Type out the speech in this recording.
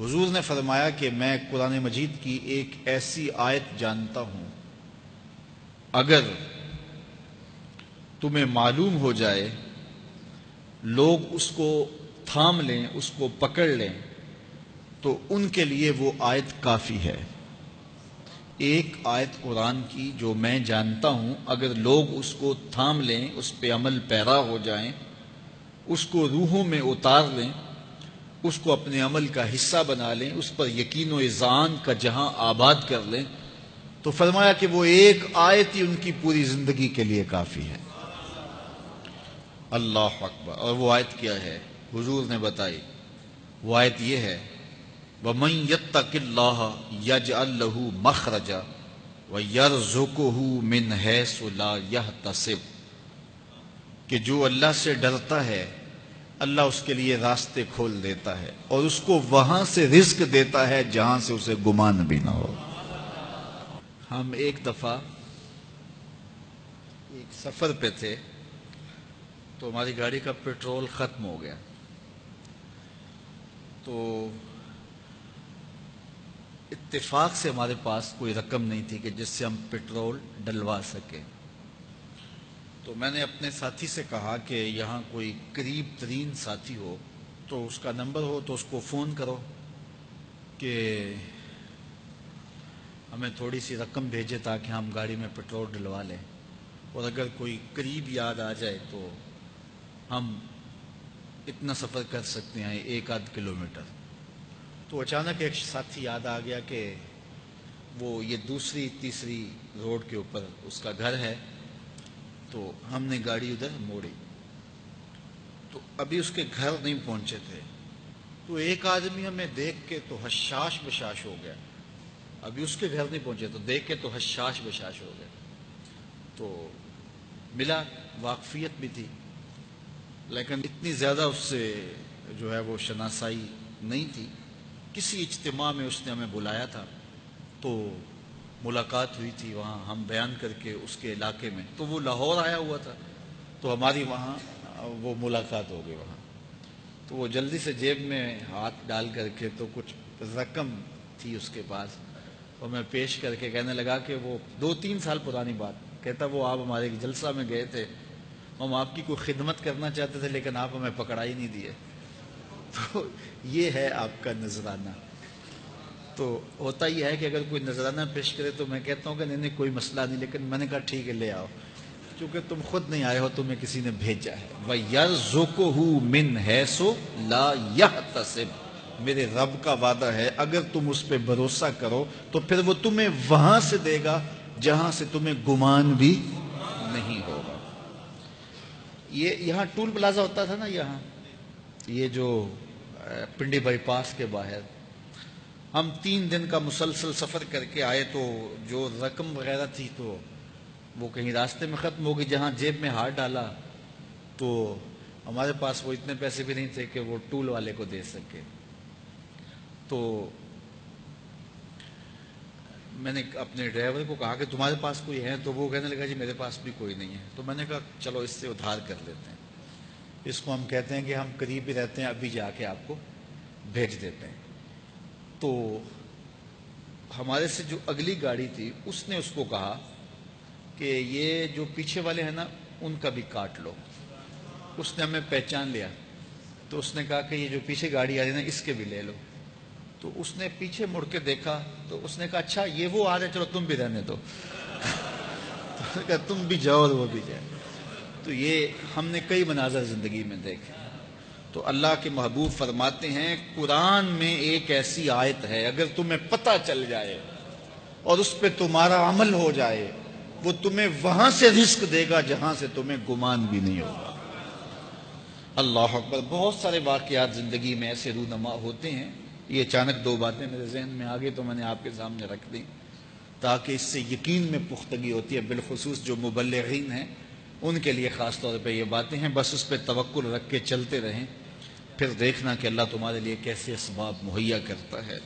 حضور نے فرمایا کہ میں قرآن مجید کی ایک ایسی آیت جانتا ہوں، اگر تمہیں معلوم ہو جائے، لوگ اس کو تھام لیں، اس کو پکڑ لیں، تو ان کے لیے وہ آیت کافی ہے۔ ایک آیت قرآن کی جو میں جانتا ہوں، اگر لوگ اس کو تھام لیں، اس پہ عمل پیرا ہو جائیں، اس کو روحوں میں اتار لیں، اس کو اپنے عمل کا حصہ بنا لیں، اس پر یقین و اذعان کا جہاں آباد کر لیں، تو فرمایا کہ وہ ایک آیت ہی ان کی پوری زندگی کے لیے کافی ہے۔ اللہ اکبر۔ اور وہ آیت کیا ہے؟ حضور نے بتائی، وہ آیت یہ ہے، وَمَن يَتَّقِ اللَّهَ يَجْعَل لَّهُ مَخْرَجًا وَيَرْزُقْهُ مِنْ حَيْثُ لَا يَحْتَسِبُ، کہ جو اللہ سے ڈرتا ہے اللہ اس کے لیے راستے کھول دیتا ہے اور اس کو وہاں سے رزق دیتا ہے جہاں سے اسے گمان بھی نہ ہو۔ ہم ایک دفعہ ایک سفر پہ تھے تو ہماری گاڑی کا پیٹرول ختم ہو گیا، تو اتفاق سے ہمارے پاس کوئی رقم نہیں تھی کہ جس سے ہم پیٹرول ڈلوا سکیں۔ تو میں نے اپنے ساتھی سے کہا کہ یہاں کوئی قریب ترین ساتھی ہو تو اس کا نمبر ہو تو اس کو فون کرو کہ ہمیں تھوڑی سی رقم بھیجے تاکہ ہم گاڑی میں پیٹرول ڈلوا لیں، اور اگر کوئی قریب یاد آ جائے تو ہم اتنا سفر کر سکتے ہیں، 1-8 کلومیٹر۔ تو اچانک ایک ساتھی یاد آ گیا کہ وہ یہ دوسری تیسری روڈ کے اوپر اس کا گھر ہے، تو ہم نے گاڑی ادھر موڑی، تو ابھی اس کے گھر نہیں پہنچے تھے، تو ایک آدمی ہمیں دیکھ کے تو حشاش بشاش ہو گیا۔ ابھی اس کے گھر نہیں پہنچے تو دیکھ کے تو حشاش بشاش ہو گیا۔ تو ملا، واقفیت بھی تھی، لیکن اتنی زیادہ اس سے جو ہے وہ شناسائی نہیں تھی۔ کسی اجتماع میں اس نے ہمیں بلایا تھا تو ملاقات ہوئی تھی وہاں، ہم بیان کر کے اس کے علاقے میں، تو وہ لاہور آیا ہوا تھا تو ہماری وہاں وہ ملاقات ہو گئی وہاں۔ تو وہ جلدی سے جیب میں ہاتھ ڈال کر کے تو کچھ رقم تھی اس کے پاس، اور میں پیش کر کے کہنے لگا کہ وہ 2-3 سال پرانی بات، کہتا وہ آپ ہمارے ایک جلسہ میں گئے تھے، ہم آپ کی کوئی خدمت کرنا چاہتے تھے لیکن آپ ہمیں پکڑا ہی نہیں دیے۔ تو یہ ہے آپ کا نذرانہ۔ تو ہوتا یہ ہے کہ اگر کوئی نذرانہ پیش کرے تو میں کہتا ہوں کہ نہیں کوئی مسئلہ نہیں، لیکن میں نے کہا ٹھیک ہے لے آؤ، کیونکہ تم خود نہیں آئے ہو، تمہیں کسی نے بھیجا ہے۔ وَيَرْزُقُهُ مِنْ حَيْثُ لَا يَحْتَسِبُ، میرے رب کا وعدہ ہے اگر تم اس پہ بھروسہ کرو تو پھر وہ تمہیں وہاں سے دے گا جہاں سے تمہیں گمان بھی نہیں ہوگا۔ یہ یہاں ٹول پلازا ہوتا تھا نا، یہاں یہ جو پنڈی بائی پاس کے باہر، ہم 3 دن کا مسلسل سفر کر کے آئے، تو جو رقم وغیرہ تھی تو وہ کہیں راستے میں ختم ہو گئی۔ جہاں جیب میں ہاتھ ڈالا تو ہمارے پاس وہ اتنے پیسے بھی نہیں تھے کہ وہ ٹول والے کو دے سکے۔ تو میں نے اپنے ڈرائیور کو کہا کہ تمہارے پاس کوئی ہے؟ تو وہ کہنے لگا جی میرے پاس بھی کوئی نہیں ہے۔ تو میں نے کہا چلو اس سے ادھار کر لیتے ہیں، اس کو ہم کہتے ہیں کہ ہم قریب ہی رہتے ہیں، ابھی جا کے آپ کو بھیج دیتے ہیں۔ تو ہمارے سے جو اگلی گاڑی تھی اس نے اس کو کہا کہ یہ جو پیچھے والے ہیں نا ان کا بھی کاٹ لو۔ اس نے ہمیں پہچان لیا، تو اس نے کہا کہ یہ جو پیچھے گاڑی آ رہی ہے نا اس کے بھی لے لو۔ تو اس نے پیچھے مڑ کے دیکھا تو اس نے کہا اچھا یہ وہ آ رہے، چلو تم بھی رہنے دو۔ تو کہا تم بھی جاؤ اور وہ بھی جائے۔ تو یہ ہم نے کئی مناظر زندگی میں دیکھے۔ تو اللہ کے محبوب فرماتے ہیں قرآن میں ایک ایسی آیت ہے اگر تمہیں پتہ چل جائے اور اس پہ تمہارا عمل ہو جائے، وہ تمہیں وہاں سے رزق دے گا جہاں سے تمہیں گمان بھی نہیں ہوگا۔ اللہ اکبر۔ بہت سارے واقعات زندگی میں ایسے رونما ہوتے ہیں۔ یہ اچانک 2 باتیں میرے ذہن میں آ گئی تو میں نے آپ کے سامنے رکھ دی تاکہ اس سے یقین میں پختگی ہوتی ہے، بالخصوص جو مبلغین ہیں ان کے لیے خاص طور پہ یہ باتیں ہیں۔ بس اس پہ توکل رکھ کے چلتے رہیں، پھر دیکھنا کہ اللہ تمہارے لیے کیسے اسباب مہیا کرتا ہے۔